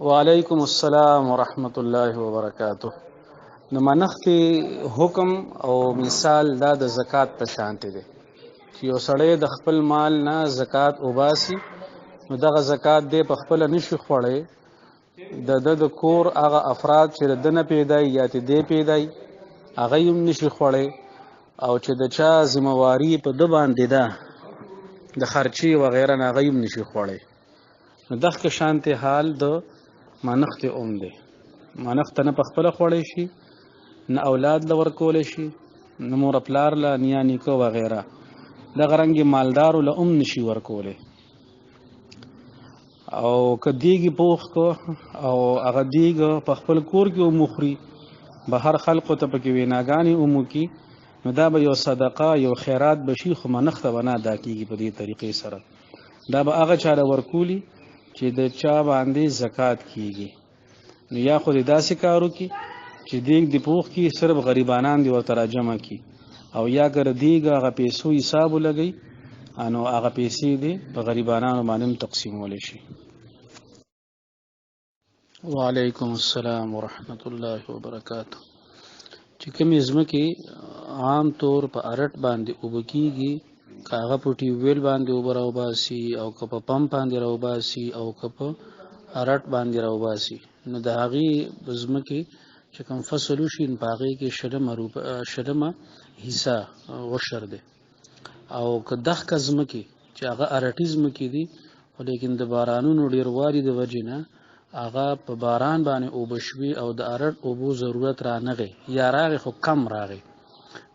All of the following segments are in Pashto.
وعلیکم السلام ورحمت الله وبرکاته. نو منښتې حکم او مثال دا د زکات په شانتې دی چې یو سړی د خپل مال نه زکات وباسي، نو دغه زکات دی په خپله نشي خوړی. د کور هغه افراد چې د ده نه پیدایي یا چې دی پیدایي هغه یې هم نشي خوړی، او چې د چا ذمهواري په ده باندې ده د خرچې وغیره نه هغه هم نشي خوړی. نو دغه شانتې حال د منښت اوم دی. منښت نه په خپله خوړی شي، نه اولاد له ورکولی شي، نه مور پلار له، نیا نیکه وغیره. دغه رنګې مالدارو له هم نشي ورکولی. او که دیګې پوخ که او هغه دیګ په خپل کور کې هم وخوري، بهر خلقو ته پکې ویناګانې هم وکړي، نو دا به یو صدقه یو خیرات به شي، خو منښته به نه ادا کېږي په دې طریقې سره. دا به هغه چا له ورکولي چې د چا باندې زکات کېږي. نو یا خو دې داسې کار وکړي چې دیګ دې پوخ کړي، صرف غریبانان دې ورته راجمع کړي، او یا که دیګ هغه پیسو حساب ولګوي، نو هغه پیسې دې په غریبانانو باندې هم تقسیمولی شي. وعلیکم السلام ورحمت الله وبرکاته. چې کومې ځمکې عام طور په ارټ باندې اوبه کېږي، که هغه په ټیوبویل باندې اوبه راوباسي، او که په پمپ باندې راوباسي، او که په ارټ باندې راوباسي، نو د هغې ځمکې چې کوم فصل وشي، نو په هغې کې شلمه حصه عشر دی. او که دغه ځمکې چې هغه ارټي ځمکې دي، خو لیکن د بارانونو ډېروالي د وجې نه هغه په باران باندې اوبه شوي، او د ارټ اوبو ضرورت رانغی یا راغی خو کم راغی،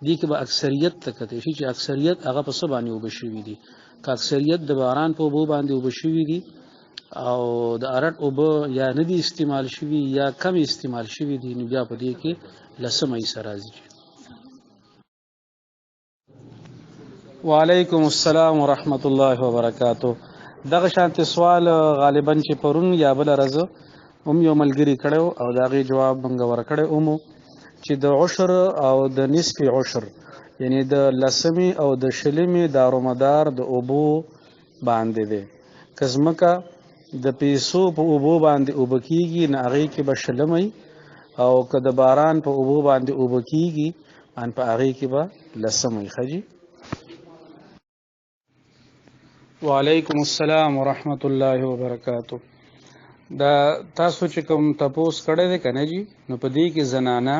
دې کې به اکثریت ته کتلی شي چې اکثریت هغه په څه باندې اوبه شوي دي. که اکثریت د باران په اوبو باندې اوبه شوي دي، او د ارټ اوبه یا نه دي استعمال شوي یا کم استعمال شوي دي، نو بیا په دې کې لسمه حصه راځي. وعلیکم السلام ورحمت الله وبرکاته. دغه شانتې سوال غالبا چې پرون یا بله ورځ هم یو ملګري کړی و، او د هغې جواب موږ ورکړی هم و چې د عشر او د نصف عشر، یعنی د لسمې او د شلمې دارومدار د اوبو باندې دی. که ځمکه د پیسو په اوبو باندې اوبه کېږي، نو هغې کې به شلمه، او که د باران په اوبو باندې اوبه کېږي، ان په هغې کې به لسمه. ښه جي. وعلیکم السلام ورحمت الله وبرکاته. دا تاسو چې کوم تپوس کړی دی که نه جي، نو په دې کې زنانه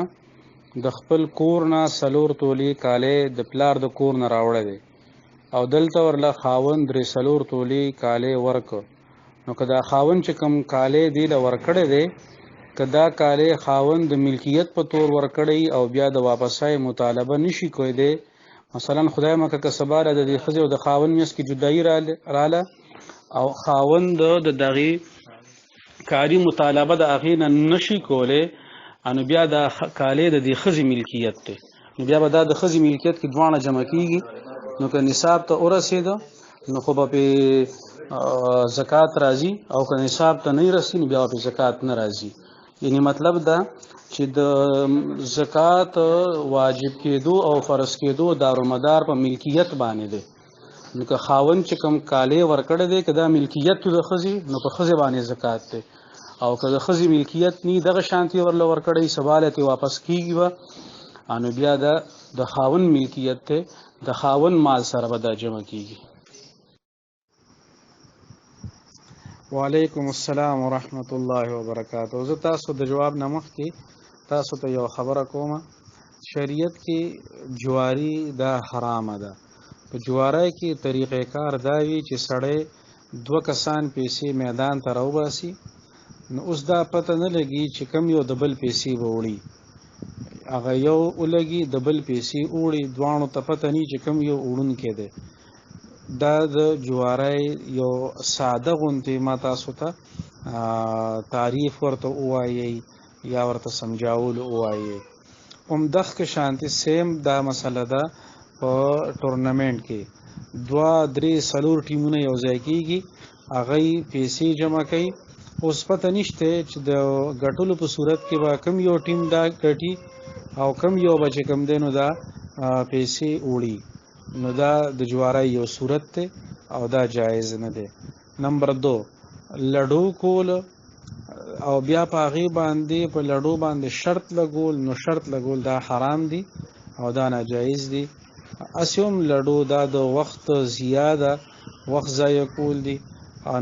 د خپل کور نه 4 تولې کالی د پلار د کور نه راوړی دی، او دلته ورله خاوند 3-4 تولې کالی ورکړه. نو که دا خاوند چې کوم کالی دی له ورکړی دی، که دا کالی خاوند د ملکیت په طور ورکړی او بیا د واپسای مطالبه نشي کولی، مثلا خدای مکه که سبا د دې ښځې او د خاوند منځ کې جدایي راله، او خاوند د دغې کاري مطالبه د هغې نه نشي کولی، نو بیا دا کالی د دې ښځې ملکیت دی. نو بیا به دا د ښځې ملکیت کې دواړه جمع کېږي. نو که نصاب ته ورسېده، نو خو به پې زکات راځي، او که نصاب ته نه رسي، نو بیا به پې زکات نه راځي. یعنی مطلب دا چې د زکات واجب کېدو او فرض کېدو دارومدار په ملکیت باندې دی. نو که خاوند چې کوم کالی ورکړی دی، که دا ملکیت د ښځې، نو په ښځې باندې زکات دی. او که د ښځې ملکیت نی، دغه شانتې ورله ورکړی، سبا له ترې واپس کېږي به، نو بیا دا د خاوند ملکیت دی، د خاوند مال سره به دا جمع کېږي. وعلیکم السلام ورحمت الله وبرکاته. زه تاسو د جواب نه مخکې تاسو ته یو خبره کومه. شریعت کې جواري دا حرامه ده. په جواری کې طریقې کار دا وي چې سړی 2 کسان پیسې میدان ته راوباسي، نو اوس دا پته نه لګي چې کم یو د بل پیسې به وړي. هغه یو ولګي، د بل پیسې وړي، دواړو ته پته نه چې کم یو وړونکی دی. دا د جواری یو ساده غوندې ما تاسو ته تعریف ورته ووایئ یا ورته سمجاولو ووایئ. همدغه شانتې سیم دا مسله ده په ټورنمنټ کې 2-3-4 ټیمونه یو ځای کېږي، هغوی پیسې جمع کوي. اوس پته نشته چې د ګټلو په صورت کې به کم یو ټیم دا ګټي او کم یو به چې کم دی نو دا پیسې وړي. نو دا د جواری یو صورت دی او دا جایز نه دی. نمبر 2 لډو کول او بیا په هغې باندې په لړو باندې شرط لګول، نو شرط لګول دا حرام دي او دا ناجایز دي. اسې هم لړو دا د وخت زیاده وخت ضایع کول دي،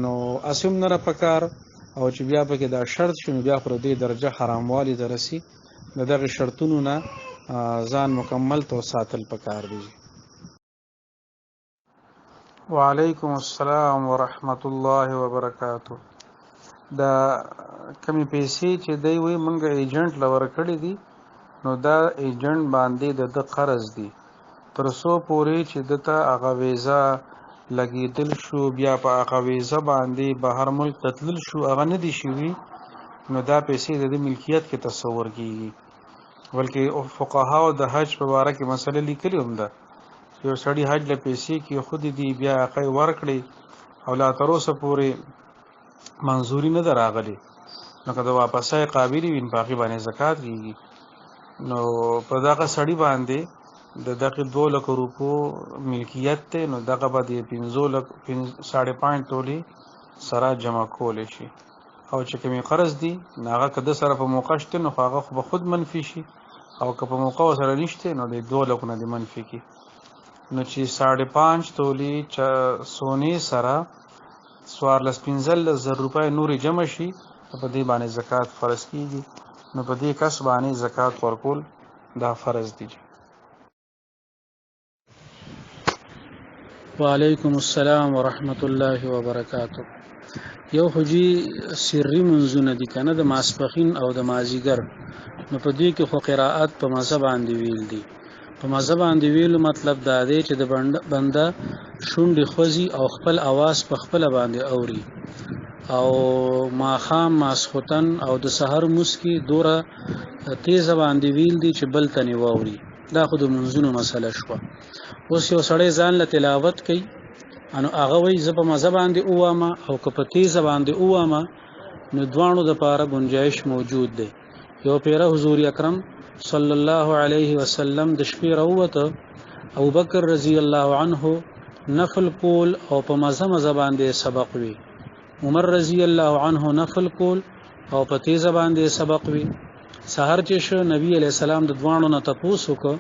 نو اسې هم نه را پکار، او چې بیا پکې دا شرط شي نو بیا پر دې درجه حراموالي ته رسي. د دغې شرطونو نه ځان مکمل تو ساتل پکار دي. وعلیکم السلام ورحمت الله وبرکاتو. دا کمی پیسې چې دی وی مونږ ایجنټ لور کړی دي، نو دا ایجنټ باندې د قرض دي تر څو پورې چې دته هغه ویزا لګیدل شو، بیا په هغه ویزا باندې بهر ملک تتلل شو، هغه نه دي شوي، نو دا پیسې د ملکیت کې تصور کیږي. بلکې فقهاو د حج په باره کې مسله لیکلي هم ده، یو سړی حج له پیسې کې خود دي بیا هغه ورکړي او لا تر اوسه پورې منظوري نه ده راغلې، نو که د واپسۍ قابل وي نو په هغې باندې زکات کېږي. نو په دغه سړي باندې د دغې 2 لک روپو ملکیت دی، نو دغه به د 5.5 تولې سره جمع کولی شي. او چې کومې قرض دي نو هغه که د سره په موقع شته نو هغه خو به خود منفي شي، او که په موقع ورسره نشته نو د 2 لکو نه دې منفي کړي. نو چې 5.5 تولې سونې سره 14-15 روپۍ نورې جمع شي، په دې باندې زکات فرض کیږي. نو په دې کس باندې زکات ورکول دا فرض دي. وعلیکم السلام ورحمت الله وبرکاتو. یو حجی سری منځونه دي کنه د ماسپخین او د مازیګر، نو په دې کې خو قرائت په مزه باندې ویل دي. په مزه باندې ویلو مطلب دا دی چې د بنده شونډې خوځي او خپل اواز په خپل باندې اوري، او ماښام ماسخوتن او د سحر مسکی دوره تیز باندې ویل دي چې بل تنې واوري. دا خو د منځونو مسله شوه. اوس یو سړی ځان له تلاوت کوي، انو هغه وایي زه په مزه باندې ووامه او که په تیزه باندې ووامه، نو دواړو دپاره گنجایش موجود دی. یو پیره حضور اکرم صلی الله علیه وسلم د شپې راووته، ابوبکر رضی الله عنه نفل کول او په مزه مزه باندې سبق وی، عمر رضی الله عنه نفل کول او په تیزه باندې سبق وی. سحر چې شو نبی علیہ السلام د دوانو نه تپوس وکړه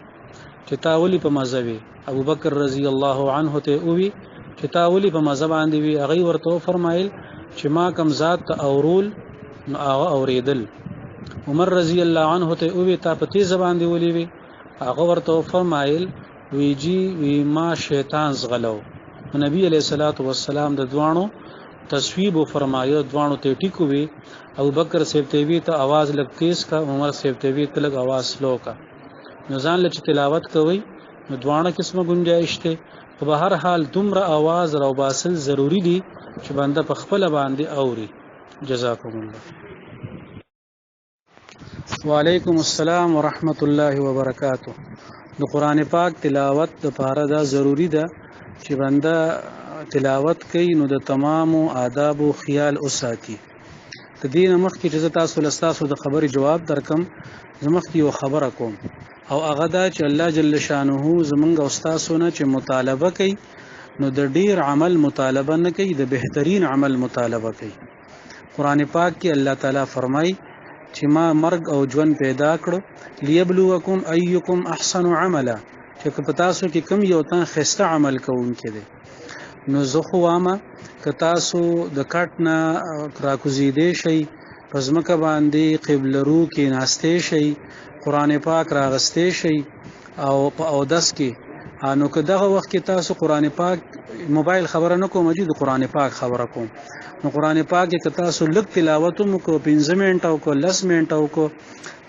چې تا ولې په مزه وی؟ ابوبکر رضی الله عنه ته وی چې تا ولې په مزه باندې وی؟ هغه ورته فرمایل چې ما کم ذات ته اورول نو هغه اوریدل. عمر رضی الله عنه ته وی تا په تیزه باندې ولې وی؟ هغه ورته فرمایل وی جی وی ما شیطان زغلو. نبی علیہ الصلوۃ والسلام د دوانو تصویب و فرمایو، دوانو ته ټیکو وی. ابوبکر سیبتوی ته आवाज لګ تیز کا، عمر سیبتوی ته لګ आवाज سلو کا. نو ځان لچ تلاوت کوي نو دوانه قسمه گنجائش ته. په هر حال دومره आवाज راو باسل ضروری دي چې بنده په خپل باندې اوري. جزاکم الله. وعلیکم السلام ورحمت الله وبرکاتو. د قران پاک تلاوت د پاره دا ضروری ده چې بنده تلاوت کوي نو د تمامو آداب او خیال اوساتي. د دین مخکې چې تاسو لستاسو د خبرې جواب درکم، زمخکې یو خبره کوم، او هغه دا چې الله جل شانه زمونږ استادونه چې مطالبه کوي نو د ډیر عمل مطالبه نه کوي، د بهترین عمل مطالبه کوي. قران پاک کې الله تعالی فرمایي چې ما مرګ او ژوند پیدا کړو لیبلوکم ایکم احسن عملا، چې په تاسو کې کوم یو تن خسته عمل کوونکی دی. نو زه خو واما که تاسو د کټ نه راکوزیدې شئ، په ځمکه باندې قبله رو کې ناستې شئ، قرآن پاک راغستې شئ او په اودس کې، نو که دغه وخت کې تاسو قرآن پاک موبایل خبره نه کوم، د قرآن پاک خبره کوم، نو قرآن پاک کې تاسو لږ تلاوت وکړو 15 منټه او 10 منټه او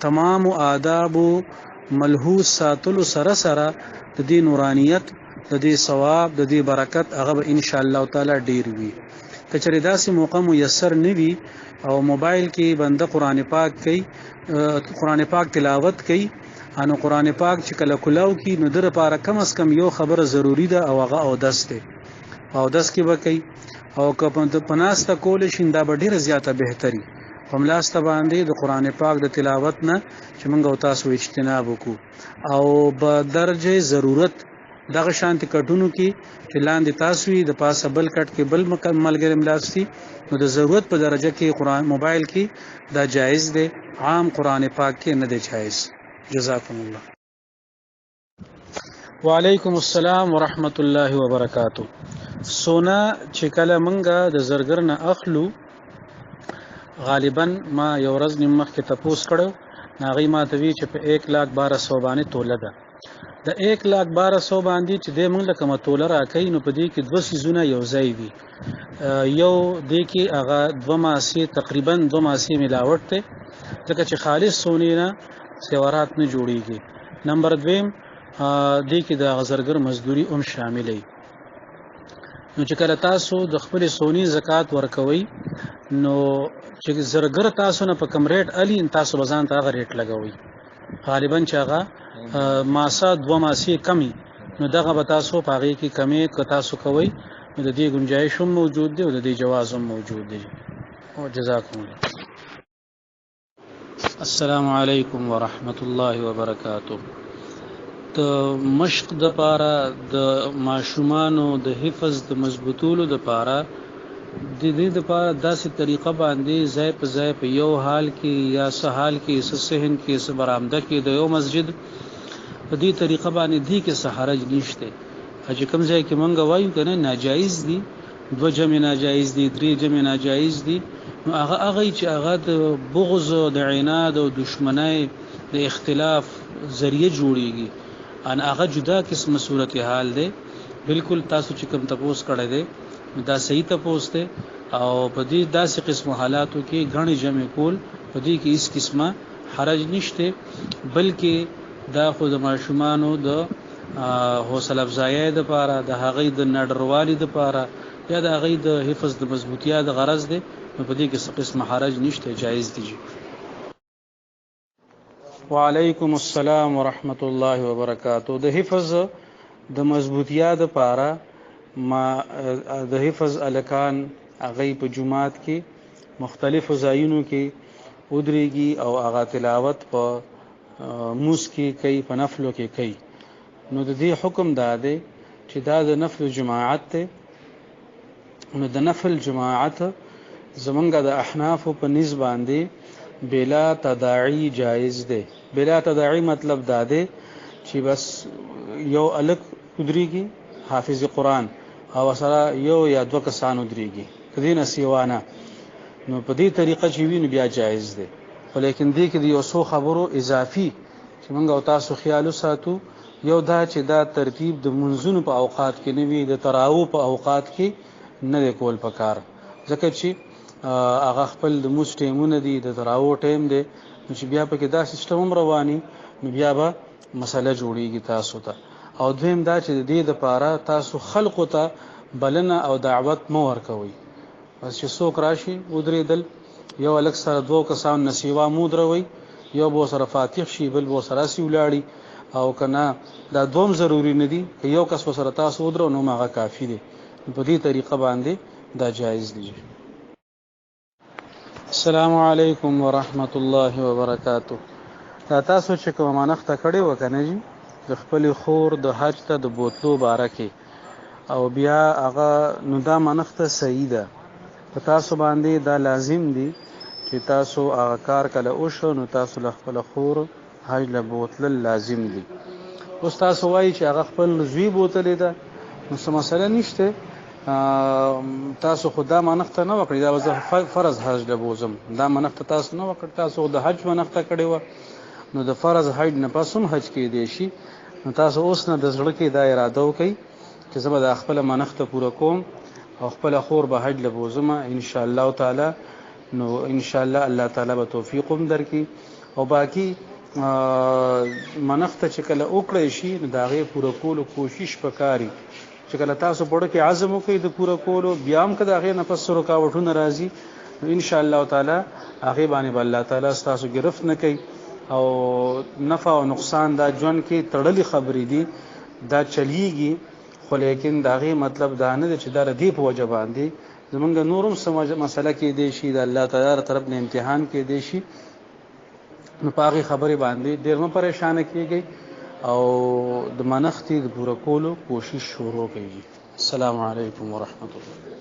تمام آداب ملحوظ ساتلو سره سره د دې نورانیت، د دې ثواب، د دې برکت هغه به ان شاء الله تعالی ډیر وي. کچره داسې موقع میسر نه وي او موبایل کې بنده قرآن پاک کوي، قرآن پاک تلاوت کوي، انو قرآن پاک چې کله کلاو کې نو در لپاره کم از کم یو خبره ضروری ده او هغه اودس ده. اودس کې به کوي او که په ناسته کول شي دا به ډیره زیاته بهتري. په ملاسته باندې د قرآن پاک د تلاوت نه چې موږ او تاسو اجتناب وکړو، او به درجه ضرورت دغه شانتي کټونو کې چې لاندې تاسو وي د پاسه بل کټ کې بل ملګری ملاستي نو د ضرورت په درجه کې قرآن موبایل کې دا جایز دی عام قرآن پاک کې نه دی جایز جزاکم الله وعلیکم السلام ورحمت الله وبرکاتہ سونا چې کله منګه د زرګر نه اخلو غالبا ما یو ورځ نیم مخکې تپوس کړو ناغي ما ته وی چې په 1,12,00 باندې توله ده د 1,12,00 باندې چې د موږ لکه توله راکې نو په دې کې دوه سيزونه یو ځای وي یو د کې هغه دوه ماسي تقریبا دوه ماسي ملاوت ته ځکه چې خالص سونی نه سیوارات نه جوړیږي نمبر 2 د کې د غزرګر مزدوري هم شاملې نو چې کله تاسو د خپل سونی زکات ورکوي نو چې زرګر تاسو نه په کم ریټ علي تاسو بزان ته هغه ریټ لګوي غالبا چې هغه ماسه دوه ماسي کمی نو دغه به تاسو پاغي کې کمی ک تاسو کوي نو د دې گنجائش هم موجود دی او د دې جواز هم موجود دی او جزاکم الله السلام علیکم ورحمت الله وبرکاتہ د مشق د پاره د ماشومانو د حفظ د مضبوطولو د پاره د دې د پاره داسې طریقه باندې ځای په ځای په یو حال کې یا سهال کې سهن کې برآمده کې د یو مسجد په دې طریقه باندې دی کې سحرج نشته چې کوم ځای کې مونږ وایو کنه ناجایز دي دو جمع ناجایز دي درې جمع ناجایز دي نو هغه چې هغه د بغض د عناد او دشمنی د اختلاف ذریعہ جوړیږي ان هغه جدا قسم صورتحال ده بالکل تاسو چې کوم تپوس کړی دی دا صحیح تپوس ده او په دې داسې قسم حالاتو کې غني جمع کول په دې کې هیڅ قسمه حرج نشته بلکې دا خود ماشومانو د حوصله افزایی د پاره د هغې د نډروالي د پاره یا د هغې د حفظ د مضبوطیا د غرض ده په دې کې څه قسم حرج نشته جایز دي وعلیکم السلام ورحمت الله وبرکاتہ د حفظ د مضبوطیا د پاره ما د حفظ الکان هغې په جمعات کې مختلف ځایونو کې ودرېږي او هغه تلاوت په موس کې کوي په نفلو کې کوي نو د دې حکم دا دی چې دا د نفل جماعت ته نو د نفل جماعت زمونږ د احناف په نسبت باندې بلا تداعی جایز دی بلا تداعی مطلب دا دی چې بس یو الک ودرېږي حافظ قرآن او سره یو یا دوه کسان ودرېږي کدی نه سیوانه نو په دې طریقه چې ویني بیا جایز دی ولیکن دې کې د یو څو خبرو اضافي چې موږ او تاسو خیال ساتو یو دا چې دا ترتیب د منځونو په اوقات کې نه وي د تراویح په اوقات کې نه دی کول پکار ځکه چې هغه خپل د موس ټیمونه دي د تراویح ټیم دی نو چې بیا پکې دا سیستم هم رواني نو بیا به مسله جوړیږي تاسو ته او دویم دا چې د دې لپاره تاسو خلقو ته بلنه او دعوت مو ورکوي بس چې څوک راشي ودرېدل یو الک سره دوه کسان نسیوا مودروي یو بو سره فاتح شي بل بو سره سی ولاړي او کنا دا دوم ضروری نه دي که یو کس سره تاسو ودرو نو هغه کافی دي په دې طریقه باندې دا جایز دي السلام علیکم ورحمت الله وبرکاتہ تاسو چې کوم منښت کړي وکنه جی د خپل خور د حج ته د بوتلو بارکه او بیا هغه نو دا منښت صحیح ده په تاسو باندې دا لازم دي چې تاسو هغه کار کله وشو نو تاسو خپل خور حج له بوتل لازم دي اوس تاسو وایي چې هغه خپل زوی بوتل ده نو څه مسله نشته تاسو خدا منښت نه وکړئ دا وځه فرض حج له بوزم دا منښت تاسو نه وکړ تاسو د حج منښت کړی و نو د فرض حج نه پس هم حج کې دی شي نو تاسو اوس نه د زړه کې دا اراده وکړئ چې زه به د خپل منښت پوره کوم او خپل خور به حج له بوزم ان شاء الله تعالی نو ان شاء الله الله تعالی به توفیق هم درکړي او باقی منښت چې کله وکړئ شي نو د هغې پوره کولو کوشش وکړئ چې کله تاسو په کې عزم وکړئ د پوره کولو بیا هم که د هغې نه پس رکاوټونه راځي نو ان شاء الله تعالی هغې باندې به الله تعالی ستاسو ګرفت نه کوي او نفع او نقصان دا ژوند کې تړلې خبرې دي دا چلیږي خو لیکن د هغې مطلب دا نه دی چې دا د دې په وجه باندې زمونږ نور هم څه مسله کېدی شي د الله تعالی طرف نه امتحان کېدی شي نو په هغې خبرې باندې ډېر مه پریشانه کېږئ او د منښتې د پوره کولو کوشش شروع کوي. السلام علیکم ورحمت الله.